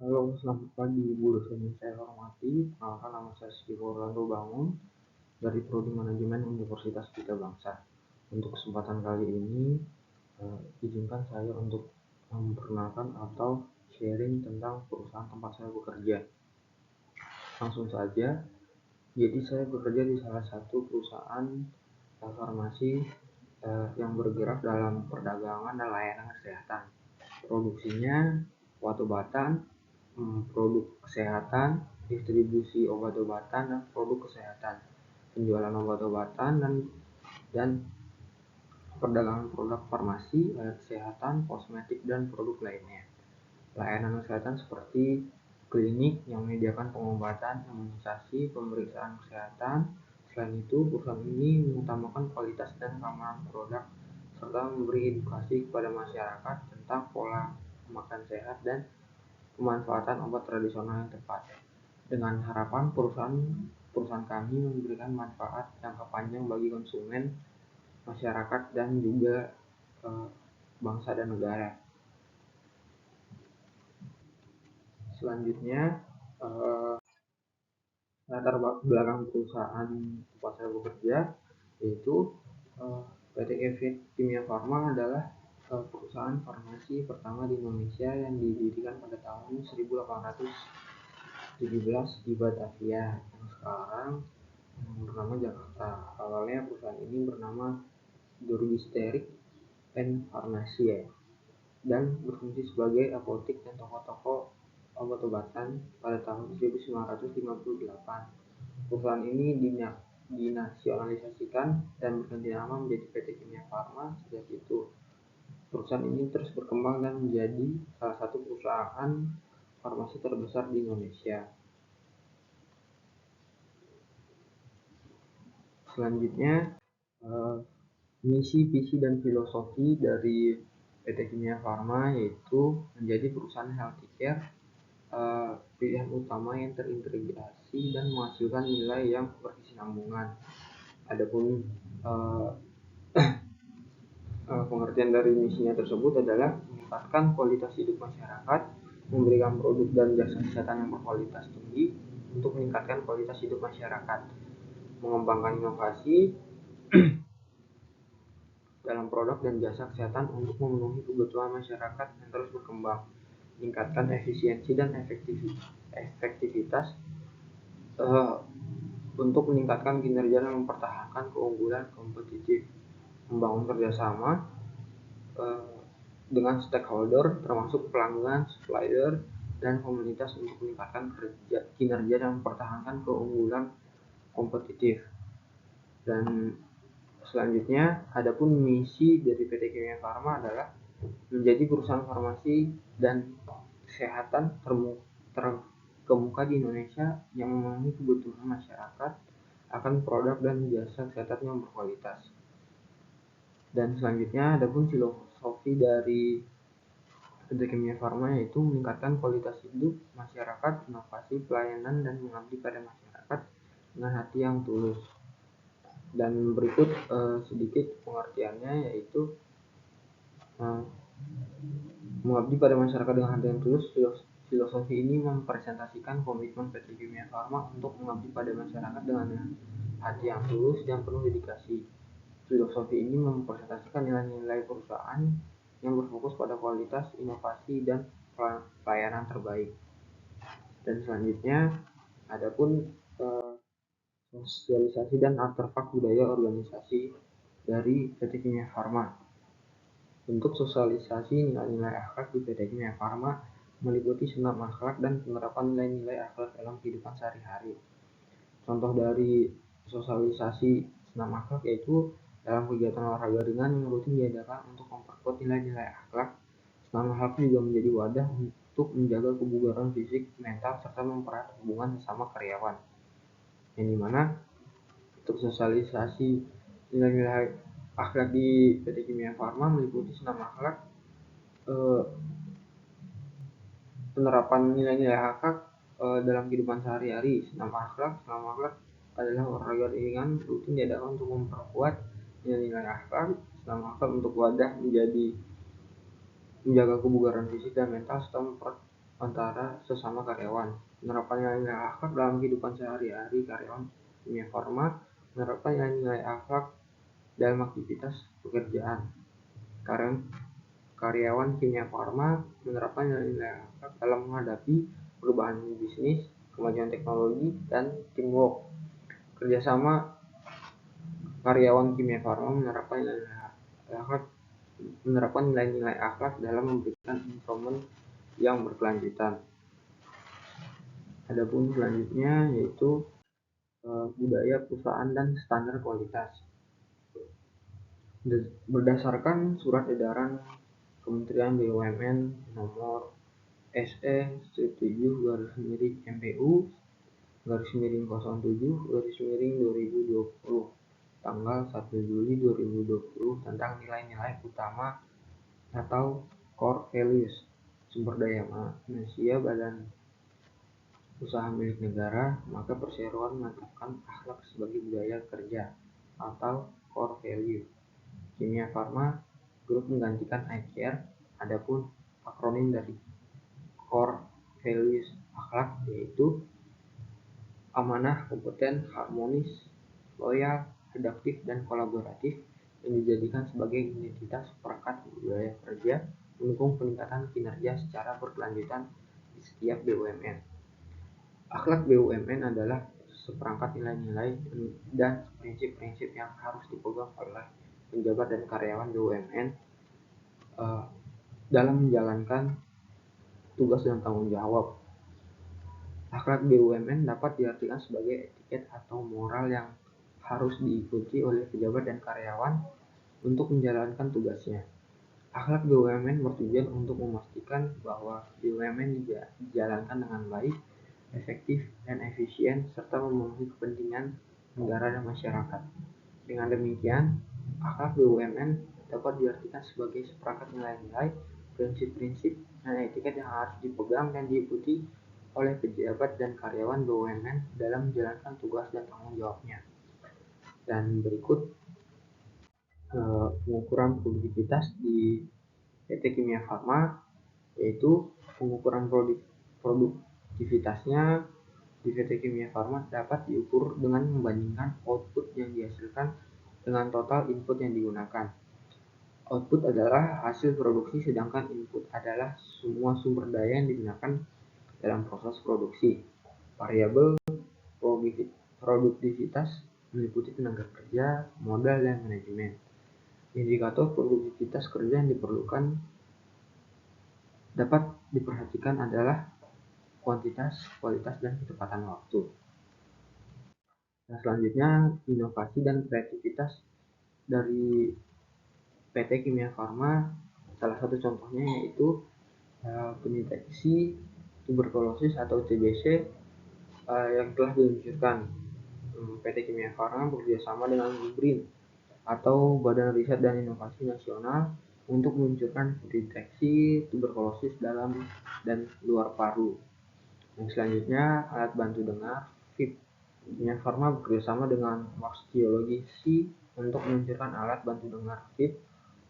Halo, selamat pagi Bu dosen yang saya hormati. Perkenalkan, nama saya Sivo Orlando Bangun dari Prodi Manajemen Universitas Gita Bangsa. Untuk kesempatan kali ini, izinkan saya untuk memperkenalkan atau sharing tentang perusahaan tempat saya bekerja. Langsung saja, jadi saya bekerja di salah satu perusahaan farmasi yang bergerak dalam perdagangan dan layanan kesehatan. Produksinya obat-obatan, produk kesehatan, distribusi obat-obatan dan produk kesehatan, penjualan obat-obatan dan perdagangan produk farmasi, kesehatan, kosmetik dan produk lainnya. Layanan kesehatan seperti klinik yang menyediakan pengobatan, imunisasi, pemeriksaan kesehatan. Selain itu, perusahaan ini mengutamakan kualitas dan keamanan produk serta memberi edukasi kepada masyarakat tentang pola makan sehat dan pemanfaatan obat tradisional yang tepat. Dengan harapan perusahaan kami memberikan manfaat jangka panjang bagi konsumen, masyarakat, dan juga bangsa dan negara. Selanjutnya, latar belakang perusahaan tempat saya bekerja, yaitu PT Kimia Farma adalah perusahaan farmasi pertama di Indonesia yang didirikan pada tahun 1817 di Batavia, yang sekarang bernama Jakarta. Awalnya perusahaan ini bernama Durgisterik and Farmacia dan berfungsi sebagai apotek dan toko-toko obat-obatan pada tahun 1958. Perusahaan ini dinasionalisasikan dan berganti nama menjadi PT Kimia Farma. Sejak itu, perusahaan ini terus berkembang dan menjadi salah satu perusahaan farmasi terbesar di Indonesia. Selanjutnya, misi, visi, dan filosofi dari PT Kimia Farma yaitu menjadi perusahaan healthcare pilihan utama yang terintegrasi dan menghasilkan nilai yang berkesinambungan. Adapun pengertian dari misinya tersebut adalah meningkatkan kualitas hidup masyarakat, memberikan produk dan jasa kesehatan yang berkualitas tinggi untuk meningkatkan kualitas hidup masyarakat, mengembangkan inovasi dalam produk dan jasa kesehatan untuk memenuhi kebutuhan masyarakat yang terus berkembang, meningkatkan efisiensi dan efektivitas untuk meningkatkan kinerja dan mempertahankan keunggulan kompetitif, membangun kerjasama dengan stakeholder termasuk pelanggan, supplier, dan komunitas untuk meningkatkan kinerja dan mempertahankan keunggulan kompetitif. Dan selanjutnya, adapun misi dari PT Kimia Farma adalah menjadi perusahaan farmasi dan kesehatan terkemuka di Indonesia yang memenuhi kebutuhan masyarakat akan produk dan jasa kesehatan yang berkualitas. Dan selanjutnya, adapun filosofi dari PT Kimia Farma yaitu meningkatkan kualitas hidup masyarakat, inovasi pelayanan, dan mengabdi pada masyarakat dengan hati yang tulus. Dan berikut sedikit pengertiannya, yaitu mengabdi pada masyarakat dengan hati yang tulus. Filosofi ini mempresentasikan komitmen PT Kimia Farma untuk mengabdi pada masyarakat dengan hati yang tulus dan penuh dedikasi. Filosofi ini mempresentasikan nilai-nilai perusahaan yang berfokus pada kualitas, inovasi, dan pelayanan terbaik. Dan selanjutnya, adapun sosialisasi dan artefak budaya organisasi dari PT Kimia Farma. Untuk sosialisasi nilai-nilai akhlak di PT Kimia Farma meliputi senam akhlak dan penerapan nilai-nilai akhlak dalam kehidupan sehari-hari. Contoh dari sosialisasi senam akhlak yaitu dalam kegiatan olahraga ringan yang rutin diadakan untuk memperkuat nilai-nilai akhlak. Senam akhlak juga menjadi wadah untuk menjaga kebugaran fisik, mental, serta mempererat hubungan sesama karyawan. Yang dimana untuk sosialisasi nilai-nilai akhlak di PT Kimia Farma meliputi senam akhlak, penerapan nilai-nilai akhlak dalam kehidupan sehari-hari. Senam akhlak adalah olahraga ringan rutin diadakan untuk memperkuat nilai-nilai akhlak. Senam akhlak untuk wadah menjaga kebugaran fisik dan mental serta mempererat antara sesama karyawan. Menerapkan nilai-nilai akhlak dalam kehidupan sehari-hari karyawan kimia farma, menerapkan nilai-nilai akhlak dalam aktivitas pekerjaan. Karyawan kimia farma menerapkan nilai-nilai akhlak dalam menghadapi perubahan bisnis, kemajuan teknologi, dan teamwork. Kerjasama karyawan kimia farma menerapkan nilai-nilai akhlak dalam memberikan improvement yang berkelanjutan. Adapun selanjutnya yaitu budaya perusahaan dan standar kualitas. Berdasarkan surat edaran Kementerian BUMN nomor SE/MPU/07/2020 tanggal 1 Juli 2020 tentang nilai-nilai utama atau core values sumber daya manusia badan usaha milik negara, maka perseroan menetapkan akhlak sebagai budaya kerja atau core value. Kimia Farma Group menggantikan iCare. Adapun akronim dari core values akhlak yaitu amanah, kompeten, harmonis, loyal, adaptif, dan kolaboratif, yang dijadikan sebagai identitas perangkat budaya kerja mendukung peningkatan kinerja secara berkelanjutan di setiap BUMN. Akhlak BUMN adalah seperangkat nilai-nilai dan prinsip-prinsip yang harus dipegang oleh penjabat dan karyawan BUMN dalam menjalankan tugas dan tanggung jawab. Akhlak BUMN dapat diartikan sebagai etiket atau moral yang harus diikuti oleh pejabat dan karyawan untuk menjalankan tugasnya. Akhlak BUMN bertujuan untuk memastikan bahwa BUMN dijalankan dengan baik, efektif, dan efisien, serta memenuhi kepentingan negara dan masyarakat. Dengan demikian, akhlak BUMN dapat diartikan sebagai seperangkat nilai-nilai, prinsip-prinsip, dan etiket yang harus dipegang dan diikuti oleh pejabat dan karyawan BUMN dalam menjalankan tugas dan tanggung jawabnya. Dan berikut pengukuran produktivitas di PT Kimia Farma, yaitu pengukuran produktivitasnya di PT Kimia Farma dapat diukur dengan membandingkan output yang dihasilkan dengan total input yang digunakan. Output adalah hasil produksi, sedangkan input adalah semua sumber daya yang digunakan dalam proses produksi. Variabel produktivitas meliputi tenaga kerja, modal, dan manajemen. Indikator produktivitas kerja yang diperlukan dapat diperhatikan adalah kuantitas, kualitas, dan kecepatan waktu. Nah, selanjutnya inovasi dan kreativitas dari PT Kimia Farma, salah satu contohnya yaitu pendeteksi tuberkulosis atau TBC yang telah diluncurkan. PT Kimia Farma bekerjasama dengan BRIN atau Badan Riset dan Inovasi Nasional untuk meluncurkan deteksi tuberkulosis dalam dan luar paru. Yang selanjutnya alat bantu dengar VIP. Kimia Farma bekerjasama dengan Mars Geology untuk meluncurkan alat bantu dengar VIP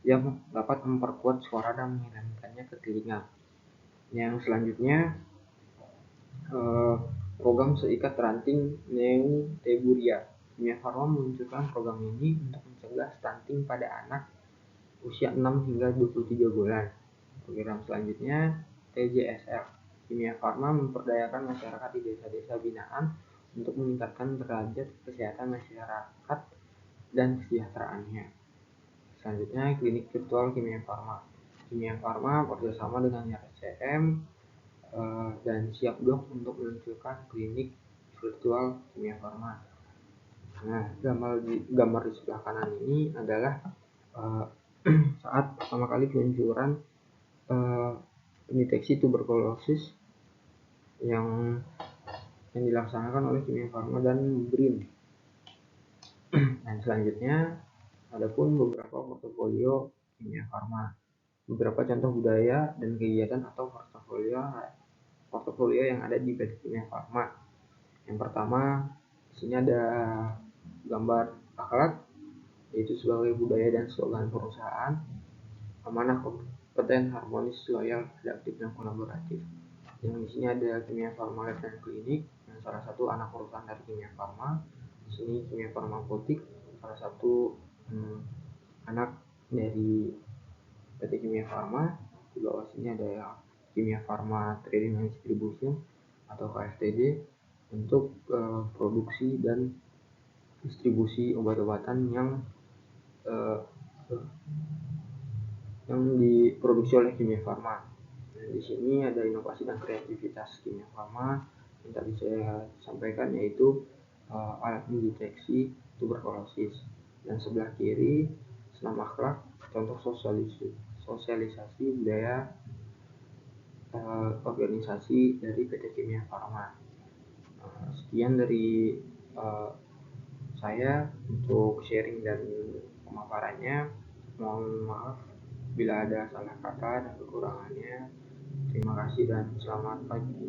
yang dapat memperkuat suara dan mengirimkannya ke telinga. Yang selanjutnya program seikat ranting Neoteburia. Kimia Farma meluncurkan program ini untuk mencegah stunting pada anak usia 6 hingga 23 bulan. Program selanjutnya TJSL. Kimia Farma memperdayakan masyarakat di desa-desa binaan untuk meningkatkan derajat kesehatan masyarakat dan kesejahteraannya. Selanjutnya klinik virtual Kimia Farma. Kimia Farma bekerjasama dengan RSCM dan Siapdoc untuk meluncurkan klinik virtual Kimia Farma. Nah, gambar di sebelah kanan ini adalah saat pertama kali peluncuran pendeteksi tuberkulosis yang dilaksanakan oleh Kimia Farma dan BRIN. Dan selanjutnya adapun beberapa portofolio Kimia Farma, beberapa contoh budaya dan kegiatan atau portofolio yang ada di PT Kimia Farma. Yang pertama, di sini ada gambar akhlak, yaitu sebagai budaya dan slogan perusahaan, amanah, kompeten, harmonis, loyal, adaptif, dan kolaboratif. Yang di sini ada Kimia Farma Lab dan Klinik, yang salah satu anak perusahaan dari Kimia Farma. Di sini Kimia Farma Apotik, salah satu anak dari PT Kimia Farma. Di bawah sini ada Kimia Farma Trading and Distribution atau KFTD untuk produksi dan distribusi obat-obatan yang diproduksi oleh Kimia Farma. Nah, di sini ada inovasi dan kreativitas Kimia Farma yang tadi saya sampaikan, yaitu alat mendeteksi tuberkulosis. Dan sebelah kiri senam akhlak, contoh sosialisasi budaya organisasi dari PT Kimia Farma. Sekian dari saya untuk sharing dan pemaparannya. Mohon maaf bila ada salah kata dan kekurangannya. Terima kasih dan selamat pagi.